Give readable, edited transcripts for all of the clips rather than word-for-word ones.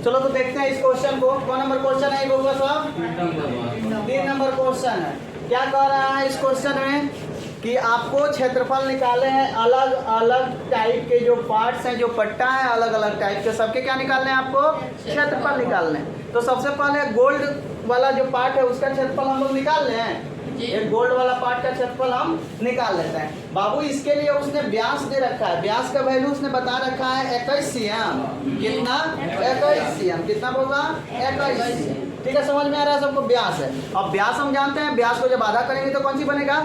चलो तो देखते हैं इस क्वेश्चन को। कौन नंबर क्वेश्चन है बउआ साहब? 3 नंबर क्वेश्चन है। क्या कह रहा है इस क्वेश्चन में कि आपको क्षेत्रफल निकाले हैं, अलग अलग टाइप के जो पार्ट्स हैं, जो पट्टा है अलग अलग टाइप के, सबके क्या निकालने हैं आपको? क्षेत्रफल निकालने हैं। तो सबसे पहले गोल्ड वाला जो पार्ट है उसका क्षेत्रफल हम लोग निकाल रहे हैं। एक गोल्ड वाला पार्ट का क्षेत्रफल हम निकाल लेते हैं। बाबू इसके लिए उसने व्यास दे रखा है, व्यास का वैल्यू उसने बता रखा है 21 cm। कितना? 21 cm। कितना होगा? 21 cm। ठीक है, समझ में आ रहा है सबको? व्यास है। अब व्यास हम जानते हैं, व्यास को जब आधा करेंगे तो कौन सी बनेगा?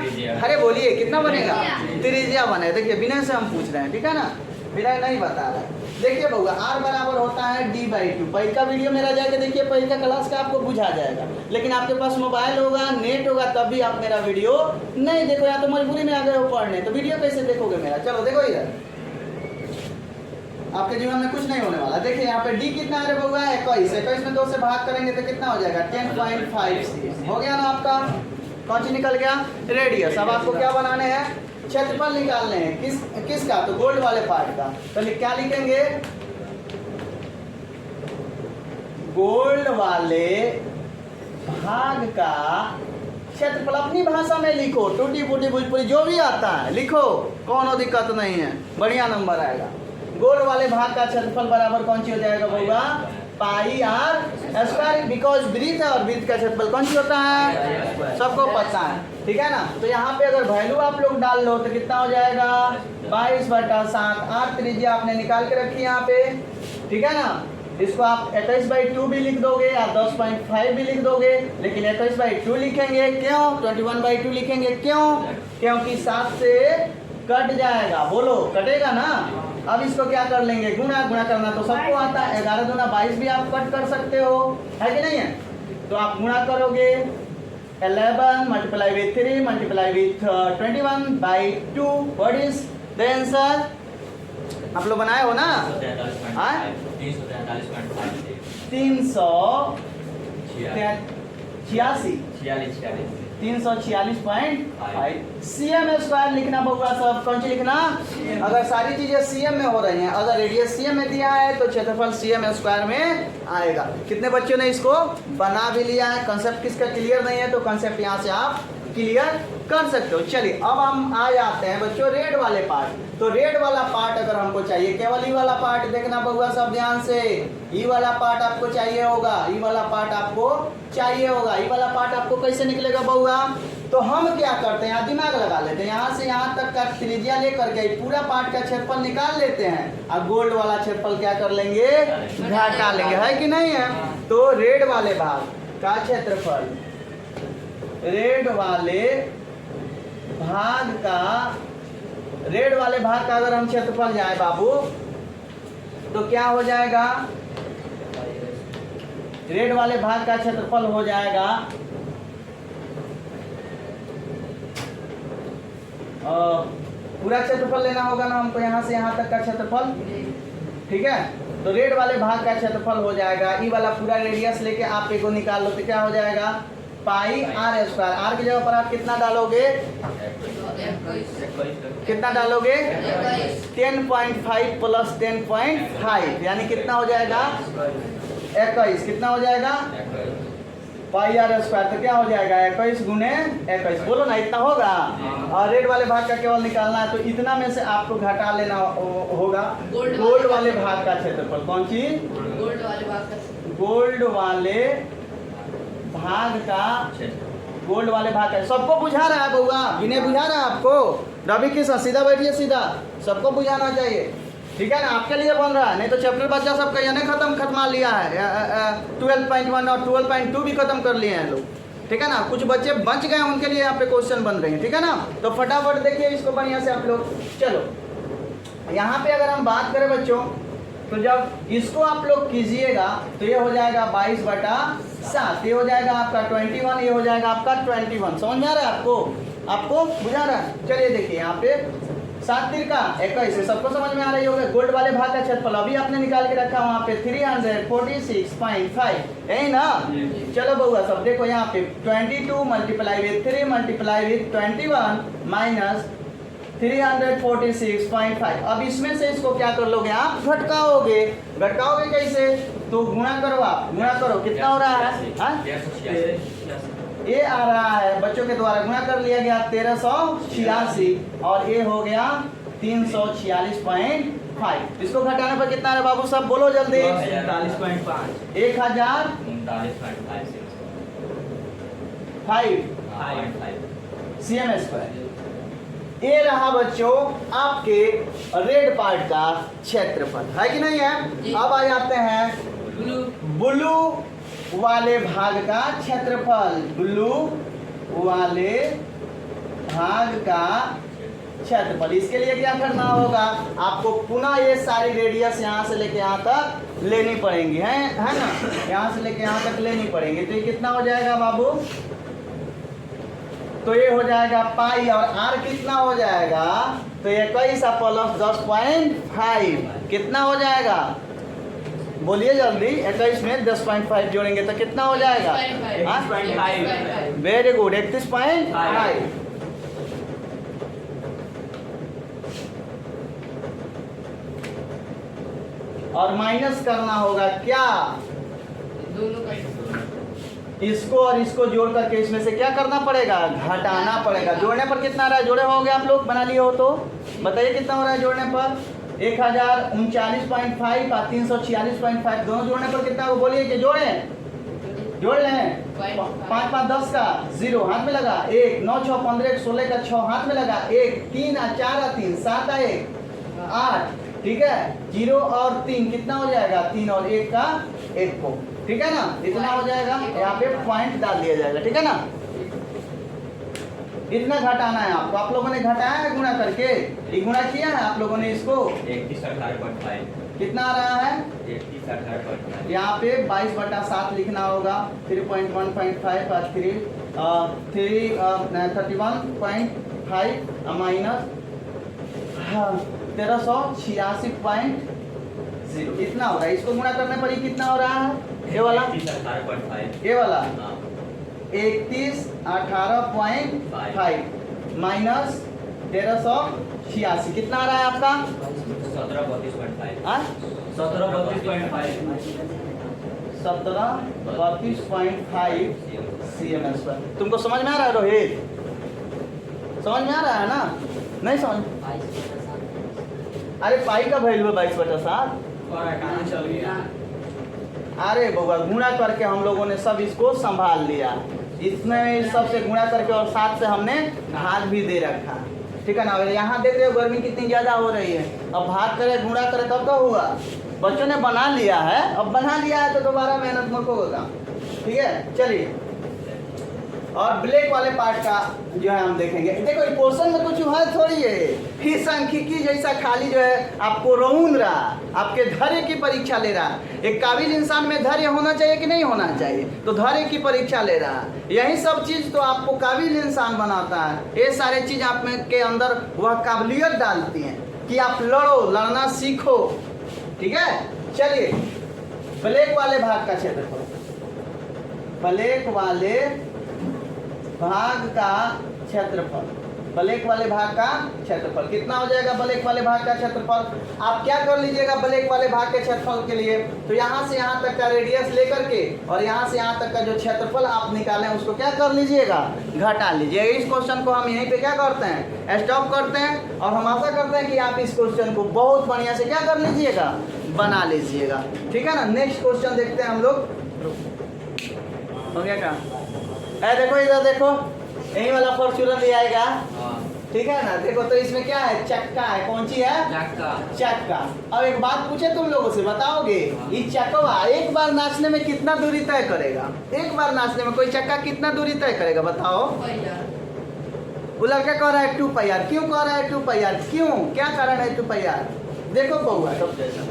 अरे बोलिए कितना बनेगा? त्रिज्या बने। देखिए विनय से हम पूछ रहे हैं, ठीक है ना, विनय नहीं बता रहा है। देखिए बउआ r बराबर होता है d/2। पहले का वीडियो मेरा जाके देखिए, पहले का क्लास का आपको बुझा जाएगा। लेकिन आपके पास मोबाइल होगा, नेट होगा, तब भी आप मेरा वीडियो नहीं देखो, या तो मजबूरी में आ गए हो पढ़ने, तो वीडियो कैसे देखोगे मेरा? चलो देखो इधर, आपके जीवन में कुछ नहीं होने वाला। देखिए यहाँ पे d कितना है बउआ? 21। 21 में 2 से भाग करेंगे तो कितना हो जाएगा? 10.5 cm। हो गया ना आपका? कौन सी निकल गया? रेडियस। अब आपको क्या बनाने हैं? क्षेत्रफल निकालने हैं। किसका? तो गोल्ड वाले पार्ट का। तो क्या लिखेंगे? गोल्ड वाले भाग का क्षेत्रफल। अपनी भाषा में लिखो, टूटी फूटी भोजपुरी जो भी आता है लिखो, कोनो दिक्कत नहीं है, बढ़िया नंबर आएगा। गोल्ड वाले भाग का क्षेत्रफल बराबर कौन सी हो जाएगा बउआ? पाई आर स्क्वायर। बिकॉज वृत्त है और वृत्त का क्षेत्रफल कौन सी होता है? सबको पता है, ठीक है ना। तो यहाँ पे अगर वैल्यू आप लोग डाल लो तो कितना हो जाएगा? 22/7। आर त्रिज्या आपने निकाल के रखी यहाँ पे, ठीक है ना। इसको आप 21/2 भी लिख दोगे, आप 10.5 भी लिख दोगे, लेकिन 21/2 लिखेंगे क्यों? 21/2 लिखेंगे क्यों? क्योंकि 7 से कट जाएगा। बोलो कटेगा ना। अब इसको क्या कर लेंगे? गुणा। गुणा करना तो सबको आता है। 11 दूना 22 भी आप कट कर सकते हो, है कि नहीं है? तो आप गुणा करोगे 11 multiply with 3 multiply with 21/2। What is the answer? आप लोग बनाए हो ना? 346.5 cm स्क्वायर लिखना बउआ सब। कौन सी लिखना? अगर सारी चीजें cm में हो रही हैं, अगर रेडियस cm में दिया है तो क्षेत्रफल cm स्क्वायर में आएगा। कितने बच्चों ने इसको बना भी लिया है? कंसेप्ट किसका क्लियर नहीं है तो कंसेप्ट यहाँ से आप क्लियर कर सकते हो। चलिए अब हम आ जाते हैं बच्चों रेड वाले पार्ट। तो रेड वाला पार्ट अगर हमको चाहिए, केवल ई वाला पार्ट देखना बउआ सब ध्यान से। ई वाला पार्ट आपको चाहिए होगा, ई वाला पार्ट आपको चाहिए होगा। ई वाला पार्ट आपको कैसे निकलेगा बउआ? तो हम क्या करते हैं, दिमाग लगा लेते हैं। यहाँ से यहाँ तक का त्रिज्या लेकर के पूरा पार्ट का क्षेत्रफल निकाल लेते हैं और गोल्ड वाला क्षेत्रफल क्या कर लेंगे? घटा लेंगे, है कि नहीं है? तो रेड वाले भाग का क्षेत्रफल, रेड वाले भाग का अगर हम क्षेत्रफल जाए बाबू तो क्या हो जाएगा? रेड वाले भाग का क्षेत्रफल हो जाएगा पूरा क्षेत्रफल लेना होगा ना हमको, यहाँ से यहाँ तक का क्षेत्रफल, ठीक है। तो रेड वाले भाग का क्षेत्रफल हो जाएगा, ई वाला पूरा रेडियस लेके आप एक को निकाल लो तो क्या हो जाएगा? पाई आर स्क्वायर। आर की जगह पर आप कितना डालोगे? कितना डालोगे? 10.5 प्लस 10.5 यानी कितना हो जाएगा? 21। कितना हो जाएगा? पाई आर स्क्वायर। तो क्या हो जाएगा? 21 गुने 21। बोलो ना, इतना होगा। और रेड वाले भाग का केवल निकालना है तो इतना में से आपको घटा लेना होगा गोल्ड वाले भाग का क्षेत्रफल। कौन सी? गोल्ड वाले भाग का। गोल्ड वाले भाग का। सबको बुझा रहा है बउआ? विनय बुझा रहा है आपको? रवि किशन सीधा बैठिए, सीधा। सबको बुझाना चाहिए, ठीक है ना। आपके लिए बन रहा है, नहीं तो चैप्टर बच्चा सबका यानी खत्म लिया है। 12.1 और 12.2 भी खत्म कर लिए हैं लोग, ठीक है ना। कुछ बच्चे बच गए, उनके लिए यहाँ पे क्वेश्चन बन रहे हैं, ठीक है ना। तो फटाफट देखिए इसको बढ़िया से आप लोग। चलो यहाँ पे अगर हम बात करें बच्चों, तो जब इसको आप लोग कीजिएगा तो ये हो जाएगा 22/7, ये हो जाएगा आपका 21, ये हो जाएगा आपका 21। समझ में आ रहा है आपको? आपको बुझा रहा है? चलिए देखिए यहाँ पे 7 तिरका 21 सबको समझ में आ रही होगी। गोल्ड वाले भाग का क्षेत्रफल अभी आपने निकाल के रखा वहाँ पे 346.5, यही ना। चलो बउआ सब देखो यहाँ पे 22 multiply with 3 multiply with 21 minus 346.5। अब इसमें से इसको क्या कर लोगे आप, घटकाओगे। घटकाओगे कैसे, तो गुणा करो, आप गुणा करो, कितना हो रहा है, हाँ? ये आ रहा है बच्चों के द्वारा गुणा कर लिया गया 1386 और ये हो गया 346.5। इसको घटाने पर कितना है बाबू साहब, बोलो जल्दी। 39.5 CMS पर। ये रहा बच्चों आपके रेड पार्ट का क्षेत्रफल, है कि नहीं है। अब आ जाते हैं ब्लू वाले भाग का क्षेत्रफल। ब्लू वाले भाग का क्षेत्रफल, इसके लिए क्या करना होगा, आपको पुनः ये सारी रेडियस यहाँ से लेके यहाँ तक लेनी पड़ेंगी, है ना। यहाँ से लेके यहाँ तक लेनी पड़ेंगी। तो ये कितना हो जाएगा बाबू, तो ये हो जाएगा पाई, और आर कितना हो जाएगा, तो 21 प्लस 10.5 कितना हो जाएगा, बोलिए जल्दी। 21 में 10.5 जोड़ेंगे तो कितना हो जाएगा, 31.5। Very good, 31.5। और माइनस करना होगा क्या, इसको और इसको जोड़ करके इसमें से क्या करना पड़ेगा, घटाना पड़ेगा। जोड़ने पर कितना आ रहा है, जोड़े होंगे आप लोग, बना लिए हो तो बताइए कितना हो रहा है जोड़ने पर। 1039.5 और 346.5 दोनों जोड़ने पर कितना हो, बोलिए कि जोड़े, जोड़ लें। 5 5 10 का 0 हाथ में लगा, 1 9 6 15 16 का 6 हाथ में लगा, 1 3 4 3 7 1 8, ठीक है। 0 और 3 कितना हो जाएगा, 3 और 1 का 1 को, ठीक है ना, इतना हो जाएगा। यहाँ पे पॉइंट डाल दिया जाएगा, ठीक है ना। इतना घटाना है आपको, आप लोगों ने घटाया है गुणा करके, ये गुणा किया है आप लोगों ने इसको। 31.5 कितना आ रहा है, 31.5 यहाँ पे 22/7 लिखना होगा। 3.1.5 और 31.5 माइनस 1386.0 इतना हो रहा है। इसको गुणा करने पर ये कितना हो रहा है, ये वाला 3118.5 माइनस 1386 कितना आ रहा है आपका, 1732.5 CMS पर। तुमको समझ में आ रहा है रोहित, समझ में आ रहा है ना, नहीं समझ, अरे पाई का वैल्यू है 22/7। अरे बउआ गुणा करके हम लोगों ने सब इसको संभाल लिया, इसमें सबसे गुणा करके और साथ से हमने भाग भी दे रखा, ठीक है ना। यहाँ देख रहे हो गर्मी कितनी ज़्यादा हो रही है, अब भाग करे गुणा करे तब तो हुआ। बच्चों ने बना लिया है, अब बना लिया है तो दोबारा मेहनत मत होगा, ठीक है। चलिए, और ब्लैक वाले पार्ट का जो है हम देखेंगे। देखो क्वेश्चन में कुछ है थोड़ी है, ही सांख्यिकी जैसा खाली जो है आपको रौन रहा, आपके धैर्य की परीक्षा ले रहा। एक काबिल इंसान में धैर्य होना चाहिए कि नहीं होना चाहिए, तो धैर्य की परीक्षा ले रहा। यही सब चीज़ तो आपको काबिल इंसान बनाता है। ये सारे चीज़ आप में के अंदर वह काबिलियत डालती हैं कि आप लड़ो, लड़ना सीखो, ठीक है। चलिए, ब्लैक वाले भाग का क्षेत्रफल, ब्लैक वाले भाग का क्षेत्रफल, ब्लैक वाले भाग का क्षेत्रफल कितना हो जाएगा। ब्लैक वाले भाग का क्षेत्रफल आप क्या कर लीजिएगा, ब्लैक वाले भाग के क्षेत्रफल के लिए तो यहाँ से यहाँ तक का रेडियस लेकर के और यहाँ से यहाँ तक का जो क्षेत्रफल आप निकालें उसको क्या कर लीजिएगा, घटा लीजिएगा। इस क्वेश्चन को हम यहीं पे क्या करते हैं, स्टॉप करते हैं, और हम आशा करते हैं कि आप इस क्वेश्चन को बहुत बढ़िया से क्या कर लीजिएगा, बना लीजिएगा, ठीक है ना। नेक्स्ट क्वेश्चन देखते हैं हम लोग, हो गया क्या, देखो इधर देखो, यही वाला फॉर्चूनर ले आएगा, ठीक है ना। देखो तो इसमें क्या है, चक्का है, कौन सी है, चक्का। अब एक बात पूछे तुम लोगों से, बताओगे ये चक्का एक बार नाचने में कितना दूरी तय करेगा, एक बार नाचने में कोई चक्का कितना दूरी तय करेगा, बताओ। वो लड़का कह रहा है 2 πr, क्यों कह रहा है 2 πr, क्यों, क्या कारण है 2 πr। देखो बहुआ सब जैसा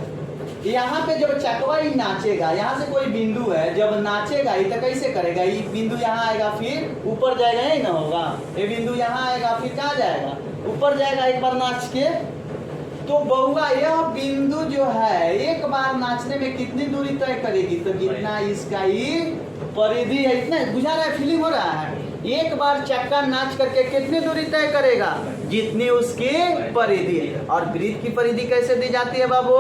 यहाँ पे जब चकवा ही नाचेगा, यहाँ से कोई बिंदु है, जब नाचेगा ही तो कैसे करेगा, ये बिंदु यहाँ आएगा फिर ऊपर जाएगा, यही ना होगा। ये बिंदु यहाँ आएगा फिर कहाँ जाएगा, ऊपर जाएगा एक बार नाच के। तो बहुआ यह बिंदु जो है एक बार नाचने में कितनी दूरी तय करेगी, तो जितना इसका ही परिधि है, इतना बुझा रहा है, फीलिंग हो रहा है। एक बार चक्का नाच करके कितनी दूरी तय करेगा, जितनी उसकी परिधि। और वृत्त की परिधि कैसे दी जाती है बाबू?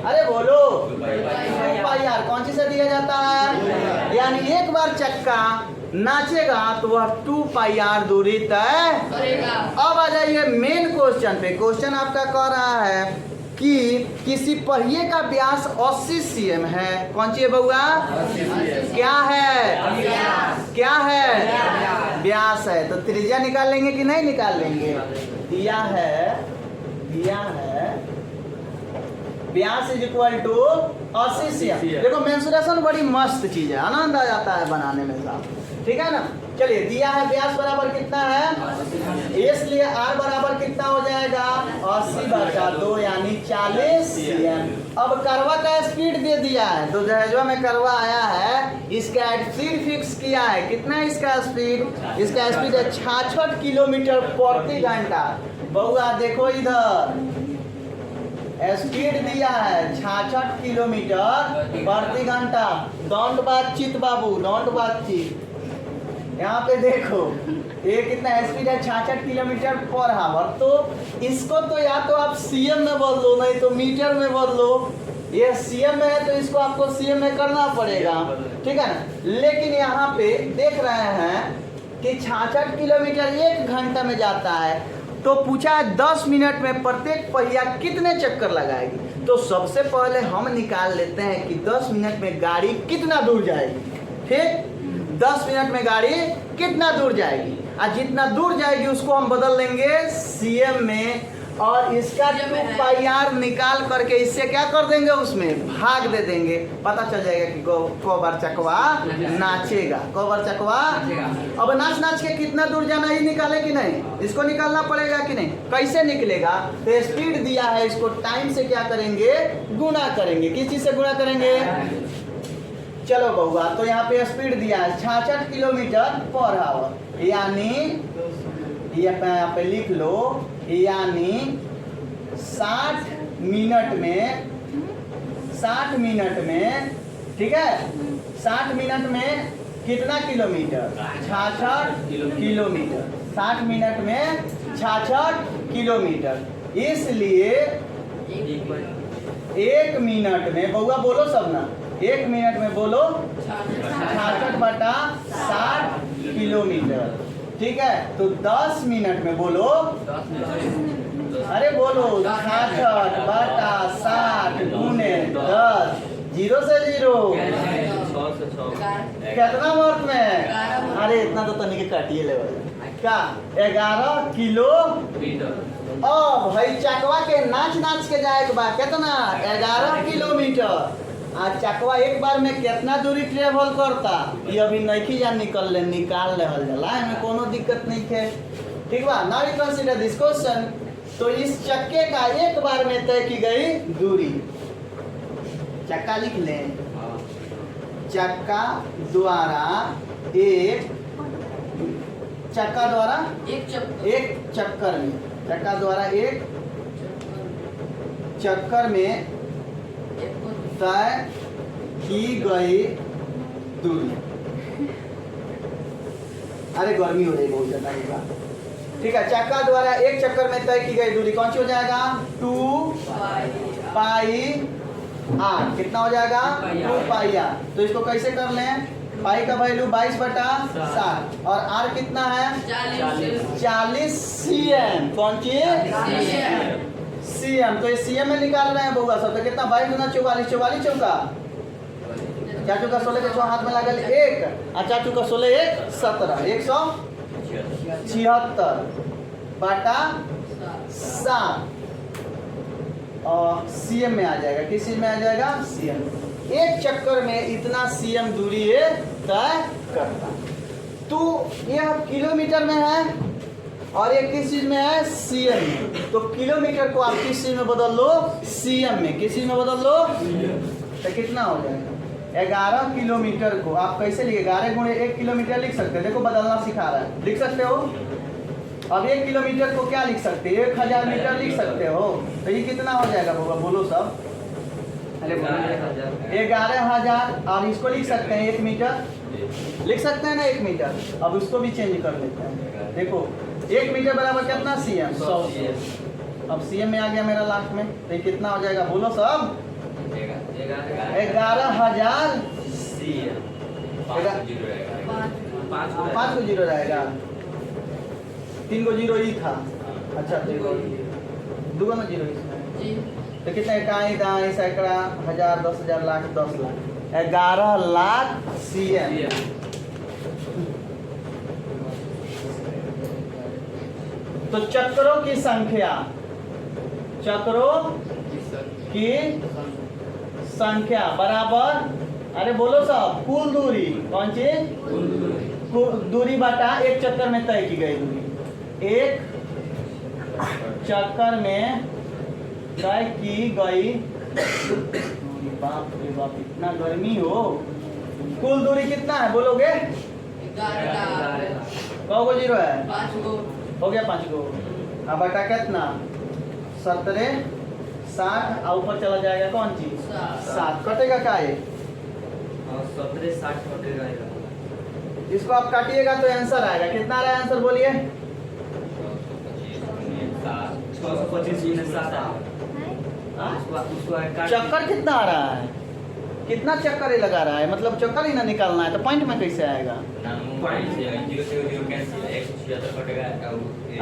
अरे बोलो। 2 पाई आर कौन सी से दिया जाता है? यानी एक बार चक्का नाचेगा तो वह 2 पाई आर दूरी तय करेगा। अब आ जाइए मेन क्वेश्चन पे। क्वेश्चन आपका कह रहा है कि किसी पहिए का व्यास 80 cm है। कौन सी है बउआ? क्या है? क्या है? व्यास है। तो त्रिज्या निकाल लेंगे कि नहीं निकाल लेंगे? दिया है व्यास इज इक्वल टू 80 cm। देखो मेंसुरेशन बड़ी मस्त चीज है, आनंद आ जाता है बनाने में साहब, ठीक है ना। चलिए दिया है व्यास बराबर कितना है, इसलिए आर बराबर कितना हो जाएगा 80/2 यानी 40 cm। अब करवा का स्पीड दे दिया है, तो जहाजवा में करवा आया है, इसका स्पीड फिक्स किया है। कितना है इसका स्पीड? इसका स्पीड है 66 किलोमीटर प्रति घंटा। बउआ देखो इधर स्पीड दिया है 66 किलोमीटर प्रति घंटा। डोंट बातचीत बाबू, डोंट बातचीत। यहाँ पे देखो ये कितना स्पीड है 66 किलोमीटर पर आवर। तो इसको तो या तो आप सीएम में बदलो, नहीं तो मीटर में बदलो। ये सीएम में है तो इसको आपको सीएम में करना पड़ेगा, ठीक है ना। लेकिन यहाँ पे देख रहे हैं कि 66 किलोमीटर 1 घंटा में जाता है, तो पूछा है 10 मिनट में प्रत्येक पहिया कितने चक्कर लगाएगी। तो सबसे पहले हम निकाल लेते हैं कि 10 मिनट में गाड़ी कितना दूर जाएगी। ठीक, 10 मिनट में गाड़ी कितना दूर जाएगी, और जितना दूर जाएगी उसको हम बदल लेंगे सीएम में, और इसका 2 पाई आर निकाल करके इससे क्या कर देंगे, उसमें भाग दे देंगे। पता चल जाएगा कि कोबर चकवा नाचेगा, कोबर चकवा। अब नाच नाच के कितना दूर जाना ही निकाले कि नहीं, इसको निकालना पड़ेगा कि नहीं। कैसे निकलेगा? तो स्पीड दिया है, इसको टाइम से क्या करेंगे, गुना करेंगे। किस चीज से गुना करेंगे? चलो बउआ, तो यहाँ पे स्पीड दिया है 66 किलोमीटर पर आवर, यानी ये यहाँ पे लिख लो, यानी 60 मिनट में, ठीक है, 60 मिनट में कितना किलोमीटर? 66 किलोमीटर। 60 मिनट में 66 किलोमीटर। इसलिए 1 मिनट में, बउआ बोलो सब ना, 1 मिनट में बोलो 66/60 किलोमीटर, ठीक है। तो 10 मिनट में बोलो, अरे बोलो 66/60 गुने 10, 0 से 0 कितना वर्ष में? अरे इतना तो तनिक काटिए ले क्या, 11 किलोमीटर। अब भाई चकवा के नाच नाच के जाए के बाद कितना, 11 किलोमीटर। आज चकवा एक बार में कितना दूरी ट्रेवल करता, ये अभी नहीं जान निकाल ले जाला, हमें कोनो दिक्कत नहीं है, ठीक बा। Now you consider this question. तो इस चक्के का एक बार में तय की गई दूरी, चक्का लिख लें, चक्का द्वारा एक चक्कर में, चक्का द्वारा एक चक्कर में तय की गई दूरी। अरे गर्मी हो रही बहुत ज्यादा, ठीक है। चक्का द्वारा एक चक्कर में तय की गई दूरी कौन सी हो जाएगा, 2 पाई आर। कितना हो जाएगा, 2 पाई आर। तो इसको कैसे कर लें, पाई का वैल्यू 22/7 और आर कितना है 40 cm। कौन सी सीएम? तो ये सीएम में निकाल रहे हैं बउआ सब। तो कितना 22 गुना 44, 44 चौका, 4 चौका 16 के 6 हाथ में लागल 1, और 4 चौका 16 1 17, 176/7 और सीएम में आ जाएगा। किस चीज में आ जाएगा, सीएम। एक चक्कर में इतना सीएम दूरी ये तय करता। तो यह किलोमीटर में है और ये किस चीज में है, सीएम में। तो किलोमीटर को आप किस चीज में बदल लो, सीएम में। किस चीज में बदल लो, तो कितना हो जाएगा, 11 किलोमीटर को आप कैसे लिखे, 11 गुणे 1 किलोमीटर लिख सकते हैं। देखो बदलना सिखा रहा है, लिख सकते हो। अब 1 किलोमीटर को क्या लिख सकते हैं, 1000 मीटर लिख सकते हो। तो ये कितना हो जाएगा बाबा, बोलो सब, 11,000 और इसको लिख सकते हैं 1 मीटर, लिख सकते हैं ना 1 मीटर। अब उसको भी चेंज कर लेते हैं। देखो 1 मीटर बराबर कितना cm, 100 cm। अब cm में आ गया मेरा लास्ट में, तो ये कितना हो जाएगा बोलो सब? 11,000 CM। 5 को जीरो रहेगा, 3 को जीरो ही था। अच्छा 2 में जीरो इसमें, तो कितना? इकाई, दाई, सैकड़ा, हजार, 10,000, लाख, 10 लाख, 11 लाख cm। तो चक्रों की संख्या, चक्रों की संख्या बराबर, अरे बोलो सब, कुल दूरी। कौन सी? दूरी बटा एक चक्कर में तय की गई दूरी। एक चक्कर में तय की गई, बाप रे बाप इतना गर्मी हो। कुल दूरी कितना है बोलोगे? 9 को जीरो है, 5 को हो गया 5 को। अब बटा कितना? 17, 60 और ऊपर चला जाएगा कौन चीज? 7 कटेगा का ये? 17 60 कटेगा। इसको आप काटिएगा तो आंसर आएगा। कितना आ रहा है आंसर बोलिए? 625 चक्कर कितना आ रहा है? कितना चक्कर ही लगा रहा है? मतलब चक्कर ही ना निकालना है तो पॉइंट में कैसे आएगा?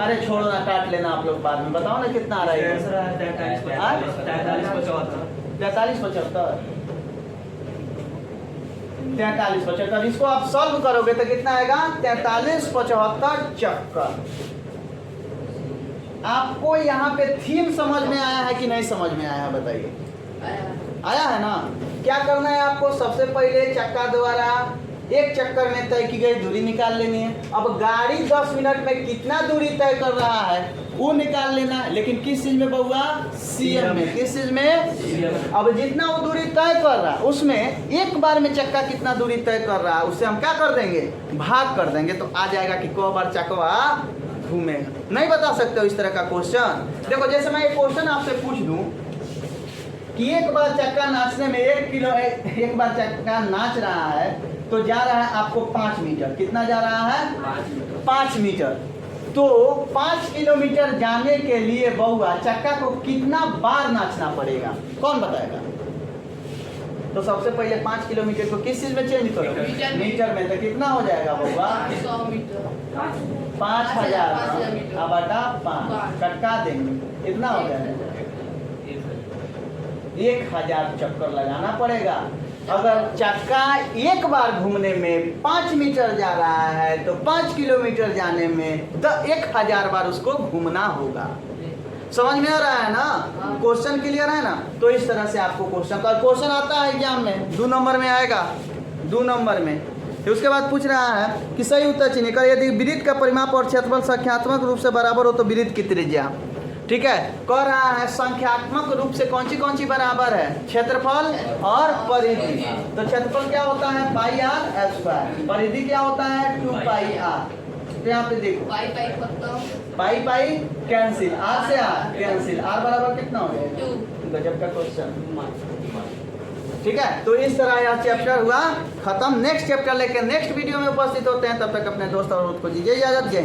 अरे छोड़ो ना, काट लेना आप लोग बाद में। बताओ ना कितना आ रहा है? 43,75। इसको आप सॉल्व करोगे तो कितना आएगा? 43,75 चक्कर। आपको यहाँ पे थीम समझ में आया है कि नहीं समझ में आया है बताइए? आया है ना? क्या करना है आपको? सबसे पहले चक्का द्वारा एक चक्कर में तय की गई दूरी निकाल लेनी है। अब गाड़ी 10 मिनट में कितना दूरी तय कर रहा है वो निकाल लेना है, लेकिन किस चीज में बउआ? cm में। किस चीज में? अब जितना वो दूरी तय कर रहा है उसमें एक बार में चक्का कितना दूरी तय कर रहा है उससे हम क्या कर देंगे? भाग कर देंगे, तो आ जाएगा कि क बार चक्का घूमेगा। नहीं बता सकते हो इस तरह का क्वेश्चन? देखो जैसे मैं एक क्वेश्चन आपसे पूछ दूं कि एक बार चक्का नाचने में 1 किलो, एक बार चक्का नाच रहा है तो जा रहा है आपको 5 मीटर। कितना जा रहा है? 5 मीटर। तो 5 किलोमीटर जाने के लिए बउआ चक्का को कितना बार नाचना पड़ेगा? कौन बताएगा? तो सबसे पहले 5 किलोमीटर को किस चीज में चेंज करो? मीटर में। तो कितना हो जाएगा बउआ? 100 मीटर। 5,000 अब बटा 5 कटका देंगे, कितना हो जाएगा? 1,000 चक्कर लगाना पड़ेगा। अगर चक्का एक बार घूमने में 5 मीटर जा रहा है तो 5 किलोमीटर जाने में 1,000 बार उसको घूमना होगा। समझ में आ रहा है ना? क्वेश्चन क्लियर है ना? तो इस तरह से आपको क्वेश्चन आता है एग्जाम में, 2 नंबर में आएगा, 2 नंबर में। फिर उसके बाद पूछ रहा है कि सही उत्तर चुनिए। कर यदि वृत्त का परिमाप और क्षेत्रफल संख्यात्मक रूप से बराबर हो तो वृत्त की त्रिज्या, ठीक है, कह रहा है संख्यात्मक रूप से कौन सी बराबर है? क्षेत्रफल और परिधि। तो क्षेत्रफल क्या होता है? पाई आर स्क्वायर। परिधि क्या होता है? 2 पाई आर। तो यहाँ पे देखो पाई खत्म, पाई पाई कैंसिल, आर से आर कैंसिल, आर बराबर कितना हो गया? 2। गजब का क्वेश्चन, ठीक है। तो इस तरह यह चैप्टर हुआ खत्म। नेक्स्ट चैप्टर लेकर नेक्स्ट वीडियो में उपस्थित होते हैं। तब तक अपने दोस्त और को दीजिए इजाजत। जय हिंद।